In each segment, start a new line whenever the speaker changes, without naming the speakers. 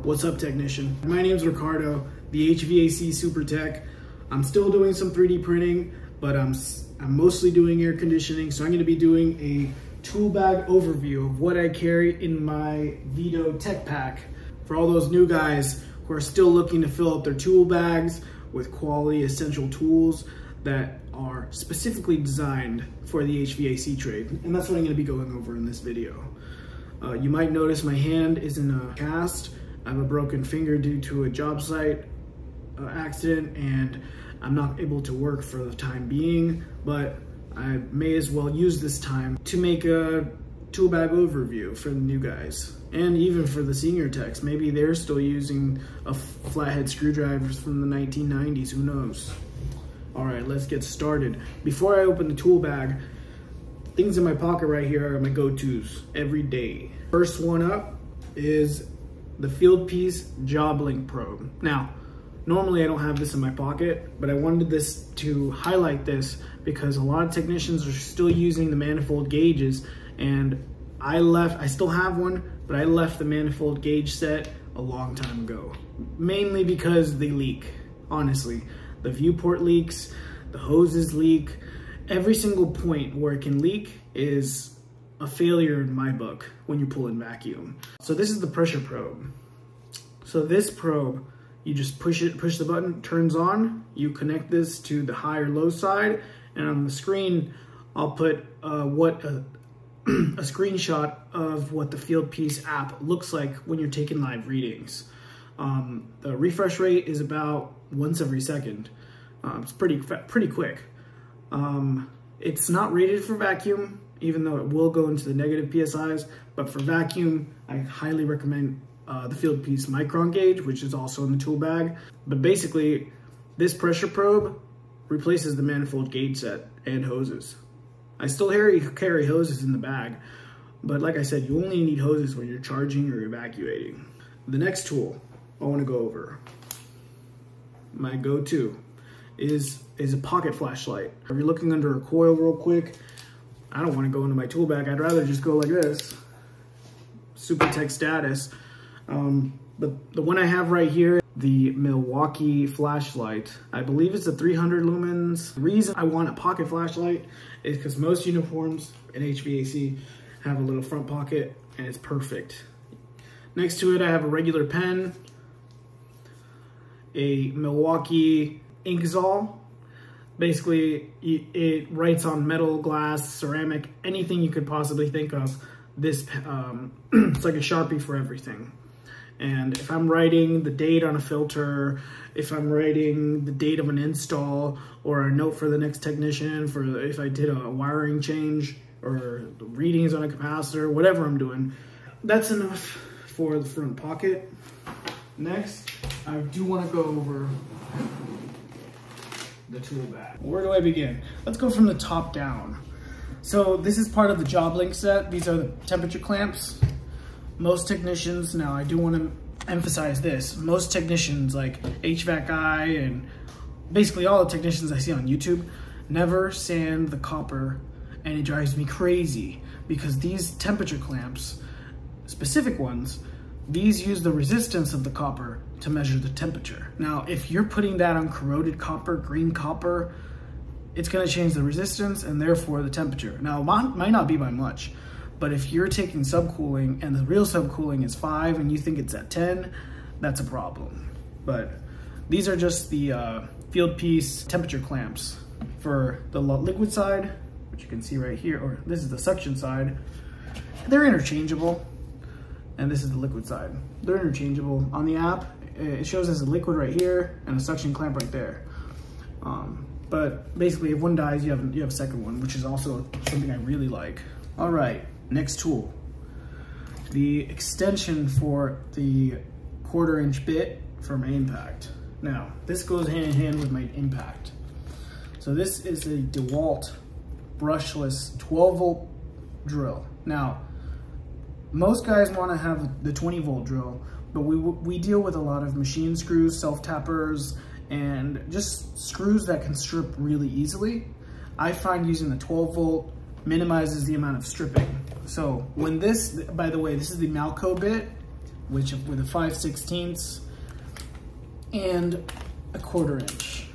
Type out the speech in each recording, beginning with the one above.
What's up, technician? My name's Ricardo, the HVAC super tech. I'm still doing some 3D printing, but I'm mostly doing air conditioning, so I'm going to be doing a tool bag overview of what I carry in my Vito tech pack for all those new guys who are still looking to fill up their tool bags with quality essential tools that are specifically designed for the HVAC trade. And that's what I'm going to be going over in this video. You might notice my hand is in a cast. I have a broken finger due to a job site accident, and I'm not able to work for the time being, but I may as well use this time to make a tool bag overview for the new guys. And even for the senior techs, maybe they're still using a flathead screwdrivers from the 1990s, who knows? All right, let's get started. Before I open the tool bag, things in my pocket right here are my go-tos every day. First one up is the Field Piece Job Link Probe. Now, normally I don't have this in my pocket, but I wanted this to highlight this because a lot of technicians are still using the manifold gauges, and I still have one, but I left the manifold gauge set a long time ago. Mainly because they leak, honestly. The viewport leaks, the hoses leak. Every single point where it can leak is a failure in my book when you're pulling vacuum. So this is the pressure probe. So this probe, you just push the button, turns on, you connect this to the high or low side, and on the screen, I'll put a screenshot of what the Field Piece app looks like when you're taking live readings. The refresh rate is about once every second. It's pretty quick. It's not rated for vacuum, even though it will go into the negative PSIs, but for vacuum, I highly recommend the Field Piece Micron gauge, which is also in the tool bag. But basically, this pressure probe replaces the manifold gauge set and hoses. I still carry hoses in the bag, but like I said, you only need hoses when you're charging or evacuating. The next tool I want to go over, my go-to, is a pocket flashlight. If you're looking under a coil real quick, I don't want to go into my tool bag. I'd rather just go like this, super tech status. But the one I have right here, the Milwaukee flashlight, I believe it's a 300 lumens. The reason I want a pocket flashlight is because most uniforms in HVAC have a little front pocket, and it's perfect. Next to it, I have a regular pen, a Milwaukee Inkzol. Basically, it writes on metal, glass, ceramic, anything you could possibly think of. This it's like a Sharpie for everything. And if I'm writing the date on a filter, if I'm writing the date of an install, or a note for the next technician, for if I did a wiring change, or readings on a capacitor, whatever I'm doing, that's enough for the front pocket. Next, I do want to go over the tool bag. Where do I begin? Let's go from the top down. So this is part of the job link set. These are the temperature clamps. Most technicians, now I do want to emphasize this, most technicians like HVAC guy and basically all the technicians I see on YouTube never sand the copper, and it drives me crazy because these temperature clamps, specific ones, these use the resistance of the copper to measure the temperature. Now, if you're putting that on corroded copper, green copper, it's gonna change the resistance and therefore the temperature. Now, it might not be by much, but if you're taking subcooling and the real subcooling is 5 and you think it's at 10, that's a problem. But these are just the Field Piece temperature clamps for the liquid side, which you can see right here, or this is the suction side. They're interchangeable. And this is the liquid side. They're interchangeable. On the app, it shows as a liquid right here and a suction clamp right there. But basically, if one dies, you have a second one, which is also something I really like. All right, next tool. The extension for the 1/4 inch bit for my impact. Now, this goes hand in hand with my impact. So this is a DeWalt brushless 12-volt drill. Now, most guys want to have the 20-volt drill, but we deal with a lot of machine screws, self-tappers, and just screws that can strip really easily. I find using the 12-volt minimizes the amount of stripping. So when this, by the way, this is the Malco bit. with a 5/16 and a 1/4 inch.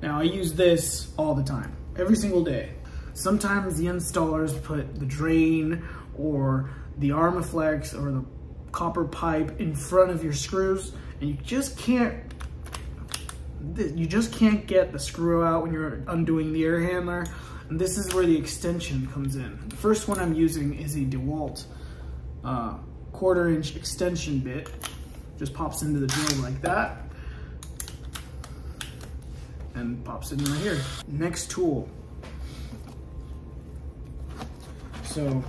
Now I use this all the time, every single day. Sometimes the installers put the drain or the Armaflex or the copper pipe in front of your screws, and you just can't get the screw out when you're undoing the air handler. And this is where the extension comes in. The first one I'm using is a DeWalt 1/4 inch extension bit. Just pops into the drill like that and pops in right here. Next tool. So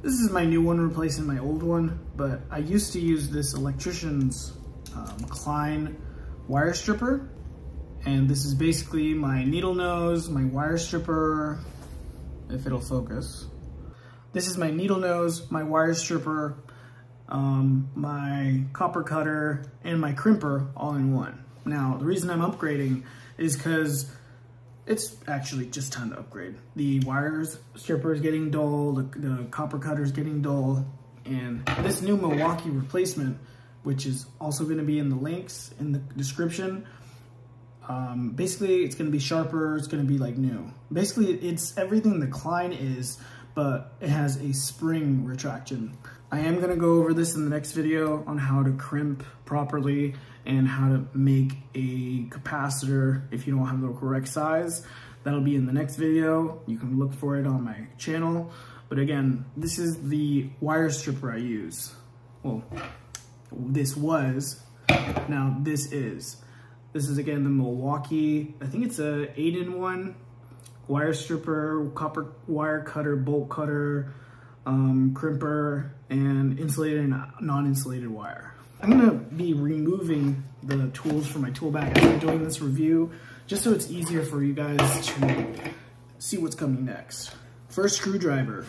this is my new one replacing my old one, but I used to use this electrician's Klein wire stripper. And this is basically my needle nose, my wire stripper, if it'll focus. This is my needle nose, my wire stripper, my copper cutter, and my crimper all in one. Now, the reason I'm upgrading is because it's actually just time to upgrade. The wires stripper is getting dull, the copper cutter is getting dull, and this new Milwaukee replacement, which is also gonna be in the links in the description, basically it's gonna be sharper, it's gonna be like new. Basically it's everything the Klein is, but it has a spring retraction. I am gonna go over this in the next video on how to crimp properly and how to make a capacitor if you don't have the correct size. That'll be in the next video. You can look for it on my channel. But again, this is the wire stripper I use. Well, this was, now this is. This is again the Milwaukee, I think it's a 8-in-1 wire stripper, copper wire cutter, bolt cutter, crimper, and insulated and non-insulated wire. I'm gonna be removing the tools from my tool bag after doing this review, just so it's easier for you guys to see what's coming next. First screwdriver,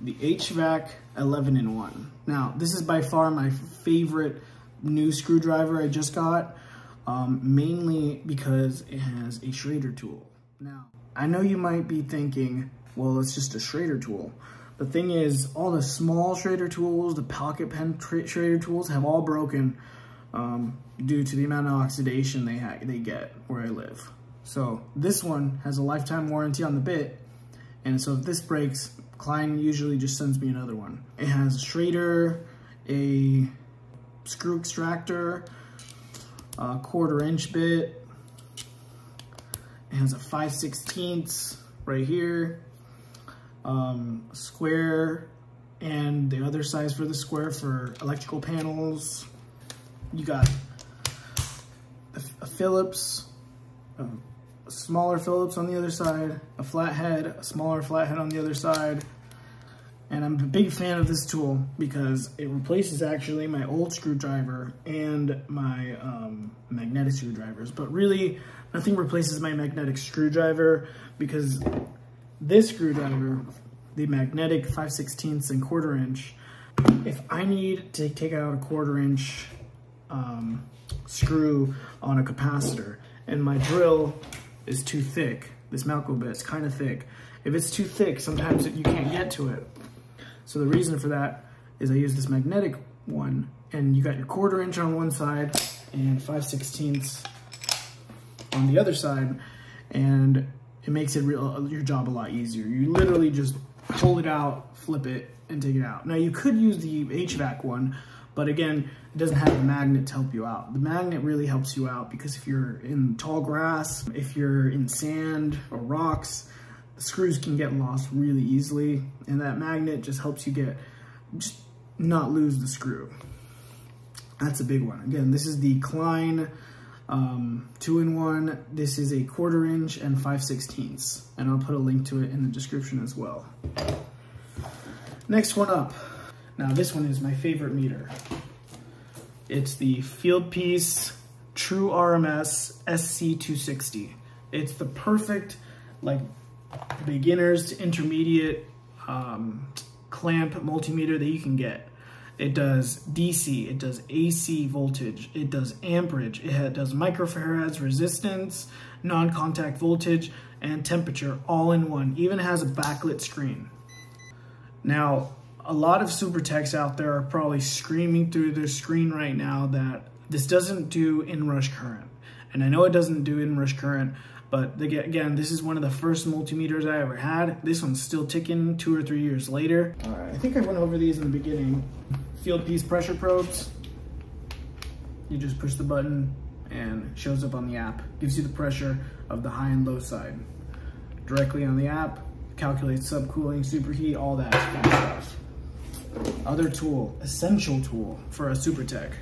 the HVAC 11-in-1. Now, this is by far my favorite new screwdriver I just got, mainly because it has a Schrader tool. Now, I know you might be thinking, well, it's just a Schrader tool. The thing is, all the small Schrader tools, the pocket pen Schrader tools have all broken due to the amount of oxidation they get where I live. So this one has a lifetime warranty on the bit, and so if this breaks, Klein usually just sends me another one. It has a Schrader, a screw extractor, a 1/4 inch bit. It has a 5/16 right here. Square, and the other size for the square for electrical panels. You got a Phillips, a smaller Phillips on the other side, a flathead, a smaller flathead on the other side. And I'm a big fan of this tool because it replaces actually my old screwdriver and my magnetic screwdrivers. But really, nothing replaces my magnetic screwdriver because this screwdriver, the magnetic 5/16 and 1/4 inch, if I need to take out a 1/4 inch screw on a capacitor and my drill is too thick, this Malco bit's kind of thick. If it's too thick, sometimes you can't get to it. So the reason for that is I use this magnetic one, and you got your 1/4 inch on one side and 5/16 on the other side, and it makes your job a lot easier. You literally just pull it out, flip it, and take it out. Now you could use the HVAC one, but again, it doesn't have a magnet to help you out. The magnet really helps you out because if you're in tall grass, if you're in sand or rocks, the screws can get lost really easily, and that magnet just helps you just not lose the screw. That's a big one. Again, this is the Klein 2-in-1. This is a 1/4 inch and 5/16, and I'll put a link to it in the description as well. Next one up. Now this one is my favorite meter. It's the Fieldpiece True RMS SC260. It's the perfect like beginners to intermediate clamp multimeter that you can get. It does DC, it does AC voltage, it does amperage, it does microfarads, resistance, non-contact voltage, and temperature all in one. Even has a backlit screen. Now, A lot of super techs out there are probably screaming through their screen right now that this doesn't do inrush current. And I know it doesn't do inrush current, but again, this is one of the first multimeters I ever had. This one's still ticking 2 or 3 years later. All right, I think I went over these in the beginning. Field piece pressure probes. You just push the button and it shows up on the app. Gives you the pressure of the high and low side. Directly on the app, calculates subcooling, superheat, all that kind of stuff. Other tool, essential tool for a super tech,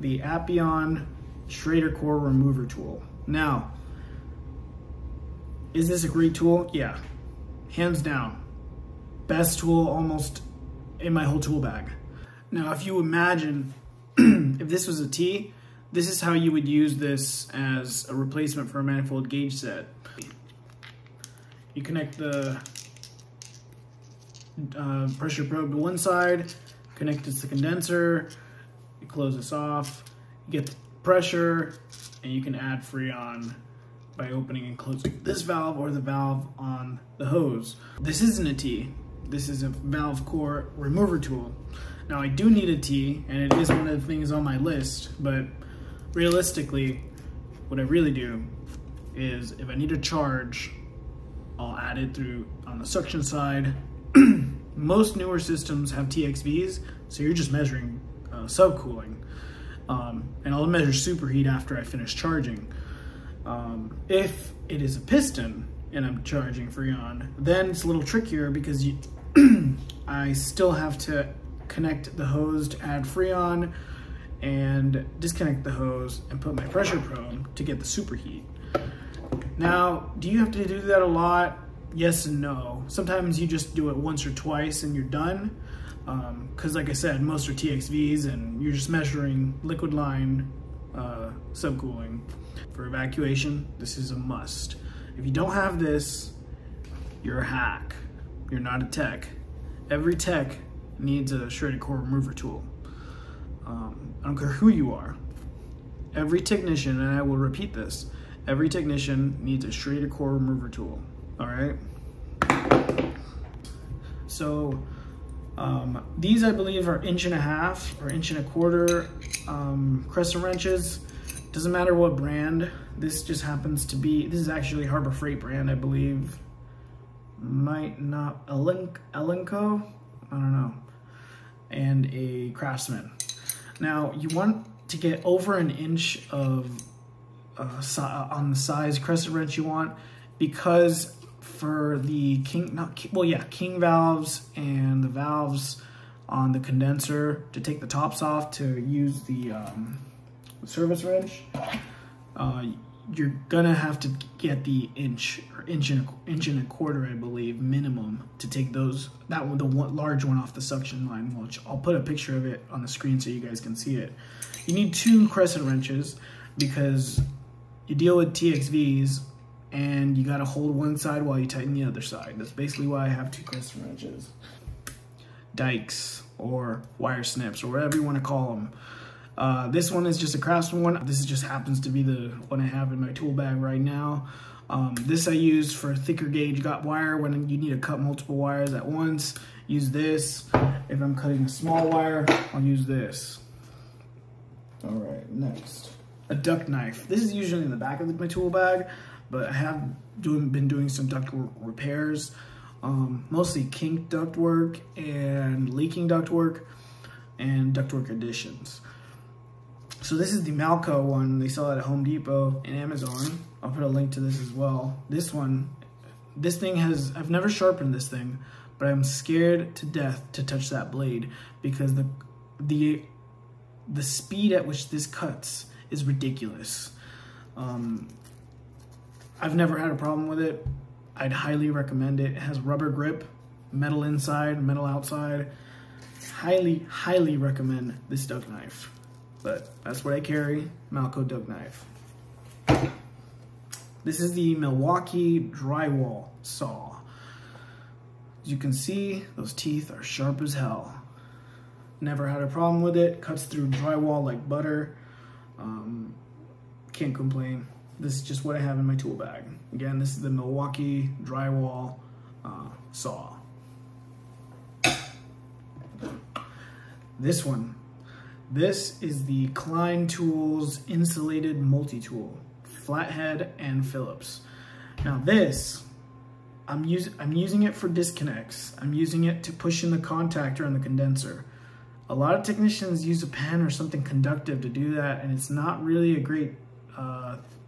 the Appion Schrader core remover tool. Now, is this a great tool? Yeah, hands down. Best tool almost in my whole tool bag. Now, if you imagine if this was a T, this is how you would use this as a replacement for a manifold gauge set. You connect the pressure probe to one side, connect it to the condenser, you close this off, you get the pressure, and you can add Freon by opening and closing this valve or the valve on the hose. This isn't a T, this is a valve core remover tool. Now I do need a T, and it is one of the things on my list, but realistically, what I really do is if I need a charge, I'll add it through on the suction side. Most newer systems have TXVs, so you're just measuring subcooling. And I'll measure superheat after I finish charging. If it is a piston and I'm charging Freon, then it's a little trickier because I still have to connect the hose to add Freon and disconnect the hose and put my pressure probe to get the superheat. Now, do you have to do that a lot? Yes and no. Sometimes you just do it once or twice and you're done. Because like I said, most are TXVs and you're just measuring liquid line subcooling. For evacuation, this is a must. If you don't have this, you're a hack. You're not a tech. Every tech needs a shredded core remover tool. I don't care who you are. Every technician, and I will repeat this, every technician needs a shredded core remover tool. All right. So these I believe are 1.5 or 1.25 crescent wrenches. Doesn't matter what brand. This just happens to be, this is actually Harbor Freight brand, I believe. Might not, Elenco, I don't know. And a Craftsman. Now you want to get over 1 inch of on the size crescent wrench you want, because for the king valves and the valves on the condenser, to take the tops off to use the service wrench, you're gonna have to get the inch and a quarter, I believe, minimum to take those, that one, the large one off the suction line, which I'll put a picture of it on the screen so you guys can see it. You need 2 crescent wrenches because you deal with TXVs and you gotta hold one side while you tighten the other side. That's basically why I have 2 crescent wrenches. Dikes or wire snips or whatever you wanna call them. This one is just a Craftsman one. This just happens to be the one I have in my tool bag right now. This I use for thicker gauge wire when you need to cut multiple wires at once. Use this. If I'm cutting a small wire, I'll use this. All right, next. A duct knife. This is usually in the back of my tool bag, but I have been doing some duct repairs, mostly kink duct work and leaking duct work and ductwork additions. So this is the Malco one. They sell it at Home Depot and Amazon. I'll put a link to this as well. This thing has, I've never sharpened this thing, but I'm scared to death to touch that blade because the speed at which this cuts is ridiculous. I've never had a problem with it. I'd highly recommend it. It has rubber grip, metal inside, metal outside. Highly, highly recommend this duct knife. But that's what I carry, Malco duct knife. This is the Milwaukee drywall saw. As you can see, those teeth are sharp as hell. Never had a problem with it. Cuts through drywall like butter. Can't complain. This is just what I have in my tool bag. Again, this is the Milwaukee drywall saw. this one. This is the Klein Tools insulated multi-tool, flathead and Phillips. Now this, I'm using it for disconnects. I'm using it to push in the contactor on the condenser. A lot of technicians use a pen or something conductive to do that, and it's not really a great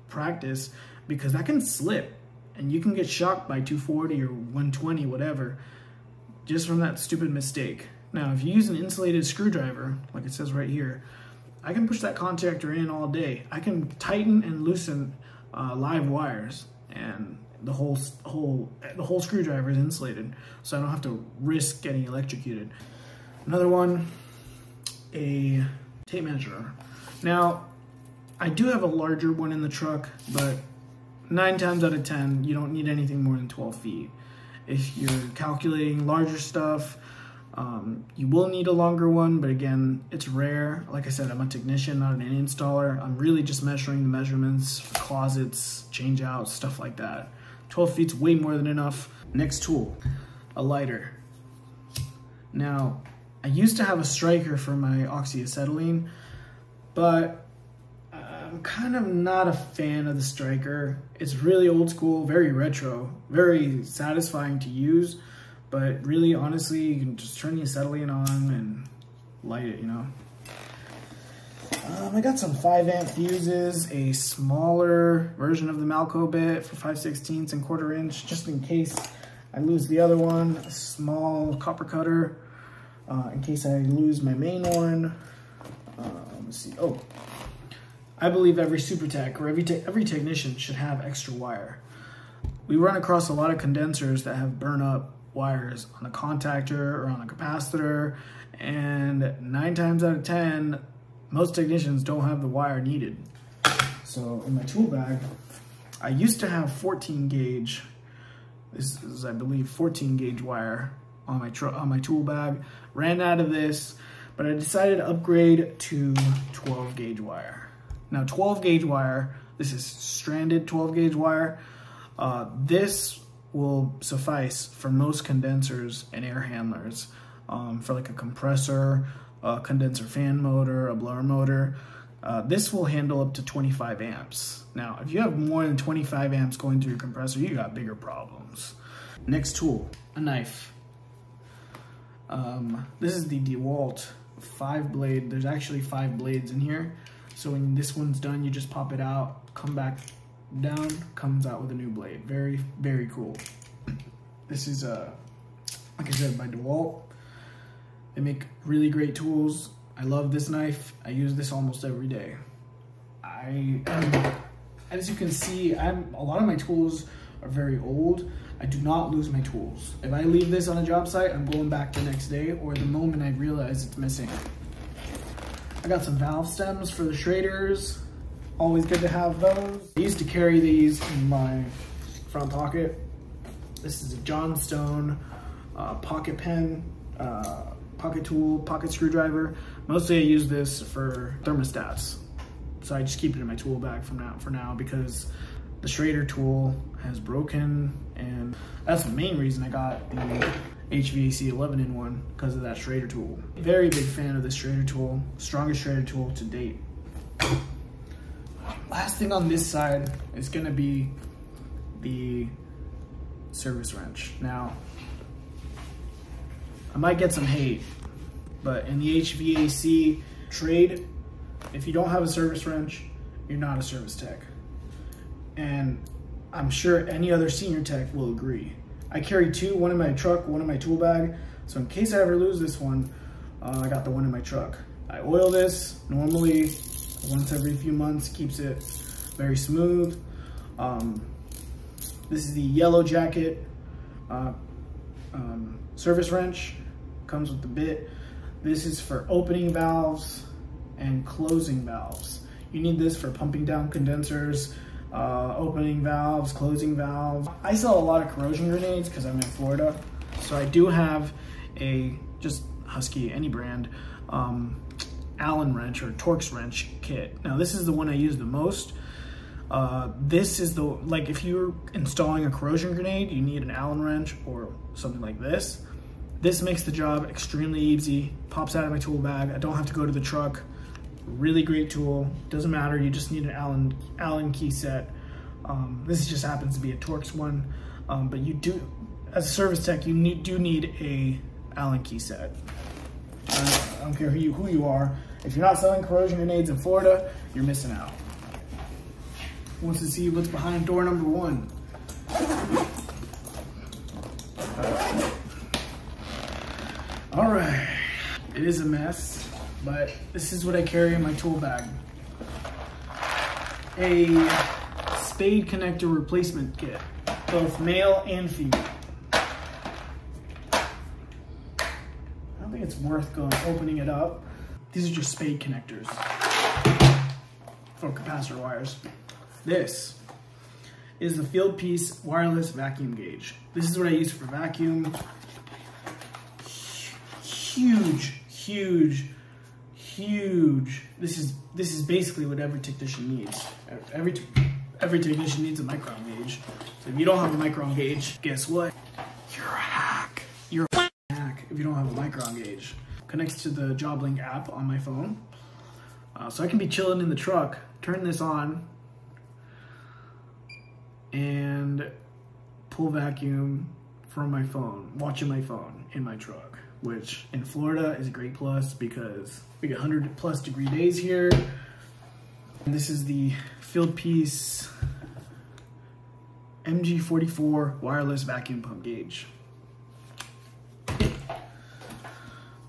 practice because that can slip and you can get shocked by 240 or 120, whatever, just from that stupid mistake. Now, if you use an insulated screwdriver, like it says right here, I can push that contactor in all day. I can tighten and loosen live wires, and the whole screwdriver is insulated, so I don't have to risk getting electrocuted. Another one, a tape measure. Now, I do have a larger one in the truck, but 9 times out of 10, you don't need anything more than 12 feet. If you're calculating larger stuff, you will need a longer one, but again, it's rare. Like I said, I'm a technician, not an installer. I'm really just measuring the measurements for closets, change outs, stuff like that. 12 feet's way more than enough. Next tool, a lighter. Now, I used to have a striker for my oxyacetylene, but I'm kind of not a fan of the striker. It's really old school, very retro, very satisfying to use, but really, honestly, you can just turn the acetylene on and light it, you know. I got some 5-amp fuses, a smaller version of the Malco bit for 5/16 and 1/4 inch, just in case I lose the other one, a small copper cutter, in case I lose my main one. Let's see, oh, I believe every super tech or every technician should have extra wire. We run across a lot of condensers that have burn up wires on a contactor or on a capacitor, and 9 times out of 10, most technicians don't have the wire needed. So in my tool bag, I used to have 14 gauge. This is, I believe, 14 gauge wire on my tool bag. Ran out of this, but I decided to upgrade to 12 gauge wire. Now 12 gauge wire, this is stranded 12 gauge wire. This will suffice for most condensers and air handlers, for like a compressor, a condenser fan motor, a blower motor. This will handle up to 25 amps. Now, if you have more than 25 amps going through your compressor, you got bigger problems. Next tool, a knife. This is the DeWalt 5-blade. There's actually 5 blades in here. So when this one's done, you just pop it out, come back down, comes out with a new blade. Very, very cool. This is, like I said, by DeWalt. They make really great tools. I love this knife. I use this almost every day. As you can see, a lot of my tools are very old. I do not lose my tools. If I leave this on a job site, I'm going back the next day or the moment I realize it's missing. I got some valve stems for the Schraders. Always good to have those. I used to carry these in my front pocket. This is a Johnstone pocket pen, pocket tool, pocket screwdriver. Mostly I use this for thermostats. So I just keep it in my tool bag for now because the Schrader tool has broken, and that's the main reason I got the HVAC 11-in-1 because of that Schrader tool. Very big fan of this Schrader tool, strongest Schrader tool to date. Last thing on this side is gonna be the service wrench. Now, I might get some hate, but in the HVAC trade, if you don't have a service wrench, you're not a service tech. And I'm sure any other senior tech will agree. I carry 2, one in my truck, one in my tool bag. So in case I ever lose this one, I got the one in my truck. I oil this normally once every few months, keeps it very smooth. This is the Yellow Jacket service wrench, comes with the bit. This is for opening valves and closing valves. You need this for pumping down condensers, opening valves, closing valves. I sell a lot of corrosion grenades because I'm in Florida. So I do have a, just Husky, any brand, Allen wrench or Torx wrench kit. Now this is the one I use the most. This is the, like if you're installing a corrosion grenade, you need an Allen wrench or something like this. This makes the job extremely easy. Pops out of my tool bag. I don't have to go to the truck. Really great tool. Doesn't matter, you just need an Allen key set. This just happens to be a Torx one, but you do, as a service tech, you do need a Allen key set. I don't care who you are. If you're not selling corrosion grenades in Florida, you're missing out. Who wants to see what's behind door number 1? All right, it is a mess, but this is what I carry in my tool bag. A spade connector replacement kit, both male and female. I don't think it's worth opening it up. These are just spade connectors for capacitor wires. This is the field piece wireless vacuum gauge. This is what I use for vacuum. Huge. This is basically what every technician needs. Every technician needs a micron gauge. So if you don't have a micron gauge, guess what? You're a hack. You're a hack if you don't have a micron gauge. Connects to the JobLink app on my phone. So I can be chilling in the truck, turn this on, and pull vacuum from my phone, watching my phone in my truck, which in Florida is a great plus because we get 100+ degree days here. And this is the field piece MG44 wireless vacuum pump gauge.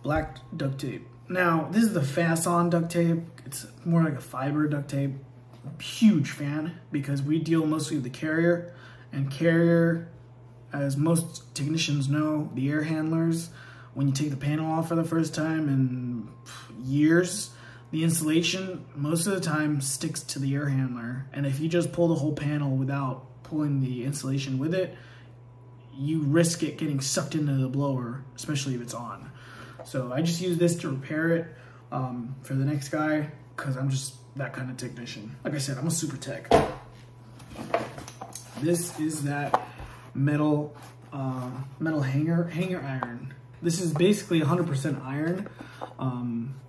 Black duct tape. Now, this is the fast-on duct tape. It's more like a fiber duct tape. Huge fan because we deal mostly with the carrier, and carrier, as most technicians know, the air handlers, when you take the panel off for the first time in years, the insulation most of the time sticks to the air handler, and if you just pull the whole panel without pulling the insulation with it, you risk it getting sucked into the blower, especially if it's on. So I just use this to repair it for the next guy because I'm just that kind of technician. Like I said, I'm a super tech. This is that metal hanger iron. This is basically 100% iron,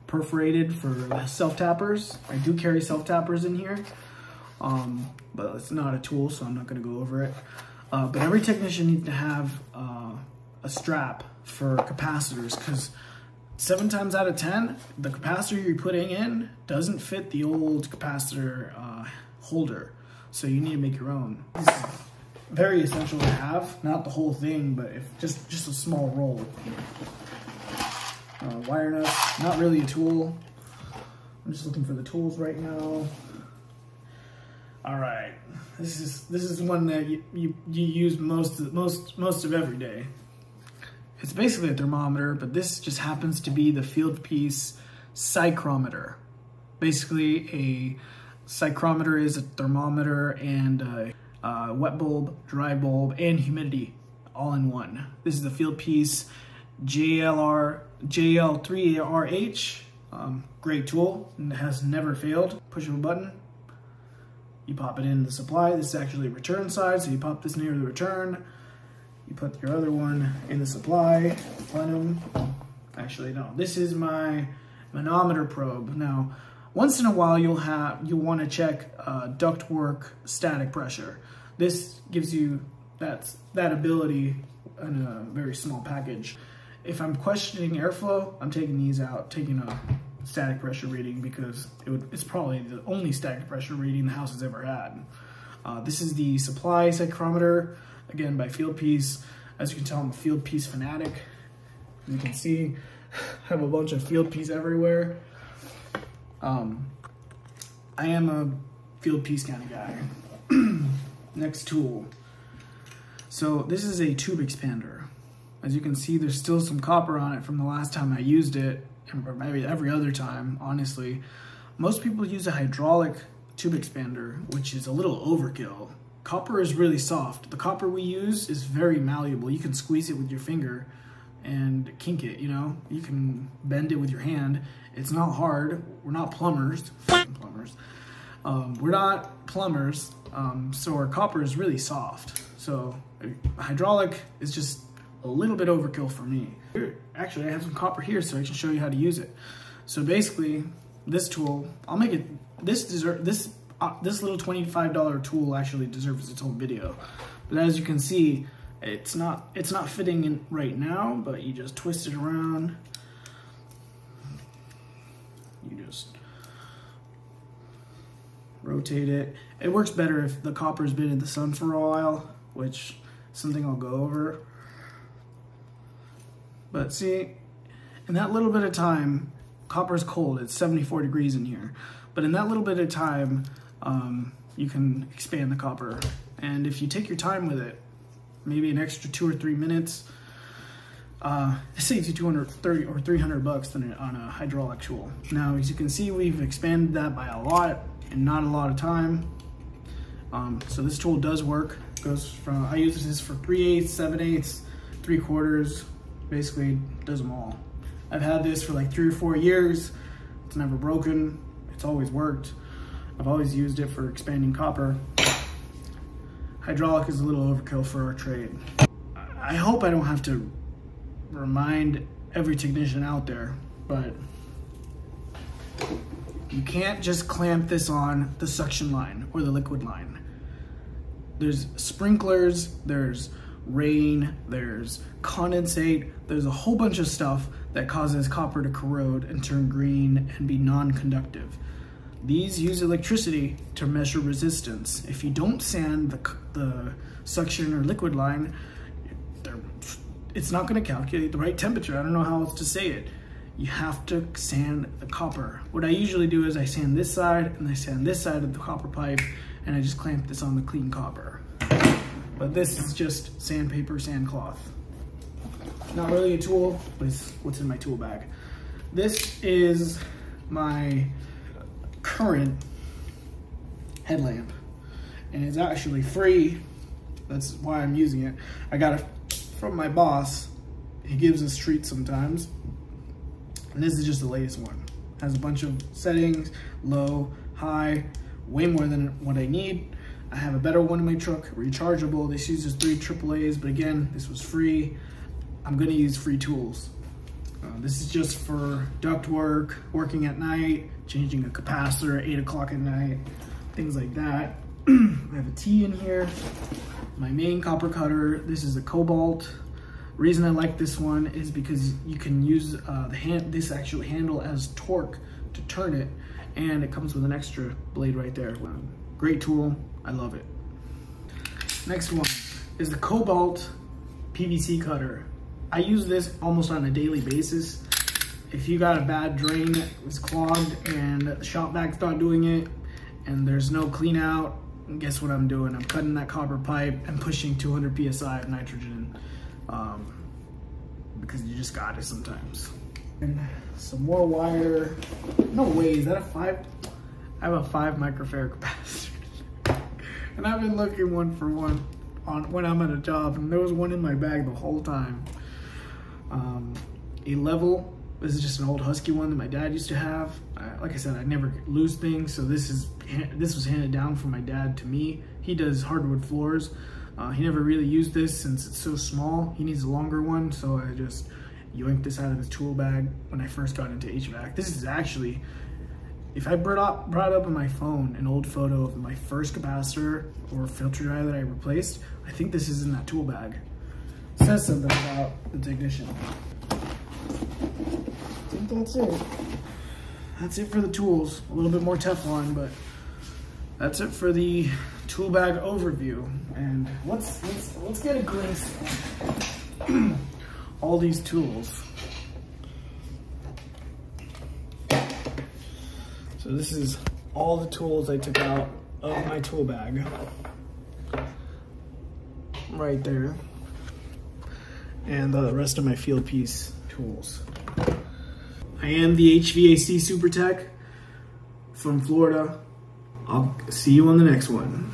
perforated for the self-tappers. I do carry self-tappers in here, but it's not a tool, so I'm not gonna go over it. But every technician needs to have a strap for capacitors because 7 times out of 10, the capacitor you're putting in doesn't fit the old capacitor holder. So you need to make your own. This is very essential to have, not the whole thing, but if just a small roll. Wire nuts, not really a tool. I'm just looking for the tools right now. All right, this is one that you use most of every day. It's basically a thermometer, but this just happens to be the field piece psychrometer. Basically, a psychrometer is a thermometer and a wet bulb, dry bulb, and humidity all in one. This is the field piece JL3RH. Great tool, and it has never failed. Push of a button, you pop it in the supply. This is actually a return side, so you pop this near the return. You put your other one in the supply, plenum. Actually, no, this is my manometer probe. Now, once in a while, you'll want to check ductwork static pressure. This gives you that ability in a very small package. If I'm questioning airflow, I'm taking these out, taking a static pressure reading because it's probably the only static pressure reading the house has ever had. This is the supply psychrometer. Again, by field piece. As you can tell, I'm a field piece fanatic. As you can see, I have a bunch of field piece everywhere. I am a field piece kind of guy. Next tool. So this is a tube expander. As you can see, there's still some copper on it from the last time I used it, or maybe every other time, honestly. Most people use a hydraulic tube expander, which is a little overkill. Copper is really soft. The copper we use is very malleable. You can squeeze it with your finger and kink it, you know? You can bend it with your hand. It's not hard. We're not plumbers. We're not plumbers, so our copper is really soft. So hydraulic is just a little bit overkill for me. Here, actually, I have some copper here so I can show you how to use it. So basically, this tool, I'll make it, this little $25 tool actually deserves its own video. But as you can see, it's not fitting in right now, but you just twist it around. You just rotate it. It works better if the copper's been in the sun for a while, which is something I'll go over. But see, in that little bit of time, copper's cold, it's 74 degrees in here. But in that little bit of time, you can expand the copper. And if you take your time with it, maybe an extra 2 or 3 minutes, it saves you $230 or $300 on a hydraulic tool. Now, as you can see, we've expanded that by a lot and not a lot of time. So this tool does work. Goes from, I use this for 3/8, 7/8, 3/4, basically does them all. I've had this for like 3 or 4 years. It's never broken. It's always worked. I've always used it for expanding copper. Hydraulic is a little overkill for our trade. I hope I don't have to remind every technician out there, but you can't just clamp this on the suction line or the liquid line. There's sprinklers, there's rain, there's condensate, there's a whole bunch of stuff that causes copper to corrode and turn green and be non-conductive. These use electricity to measure resistance. If you don't sand the suction or liquid line, it's not going to calculate the right temperature. I don't know how else to say it. You have to sand the copper. What I usually do is I sand this side and I sand this side of the copper pipe, and I just clamp this on the clean copper. But this is just sandpaper, sand cloth. Not really a tool, but it's what's in my tool bag. This is my current headlamp, and it's actually free. That's why I'm using it. I got it from my boss. He gives us treats sometimes, and this is just the latest one. Has a bunch of settings, low, high, way more than what I need. I have a better one in my truck, rechargeable. This uses 3 AAAs, but again, this was free. I'm gonna use free tools. This is just for duct work, working at night, changing a capacitor at 8 o'clock at night, things like that. I have a T in here, my main copper cutter. This is a Cobalt. Reason I like this one is because you can use this actual handle as torque to turn it, and it comes with an extra blade right there. Great tool, I love it. Next one is the Cobalt PVC cutter. I use this almost on a daily basis. If you got a bad drain that was clogged and the shop vac's not doing it and there's no clean out, guess what I'm doing? I'm cutting that copper pipe and pushing 200 PSI of nitrogen, because you just got it sometimes. And some more wire. No way, is that a 5? I have a 5 microfarad capacitor. And I've been looking for one on when I'm at a job, and there was one in my bag the whole time. A level. This is just an old Husky one that my dad used to have. Like I said, I never lose things, so this was handed down from my dad to me. He does hardwood floors. He never really used this since it's so small. He needs a longer one, so I just yoinked this out of his tool bag when I first got into HVAC. This is actually, if I brought up on my phone an old photo of my first capacitor or filter dryer that I replaced, I think this is in that tool bag. It says something about the technician. I think that's it. That's it for the tools. A little bit more Teflon, but that's it for the tool bag overview. And let's get a glimpse of all these tools. So this is all the tools I took out of my tool bag. Right there. And the rest of my field piece tools. I am the HVAC Super Tech from Florida. I'll see you on the next one.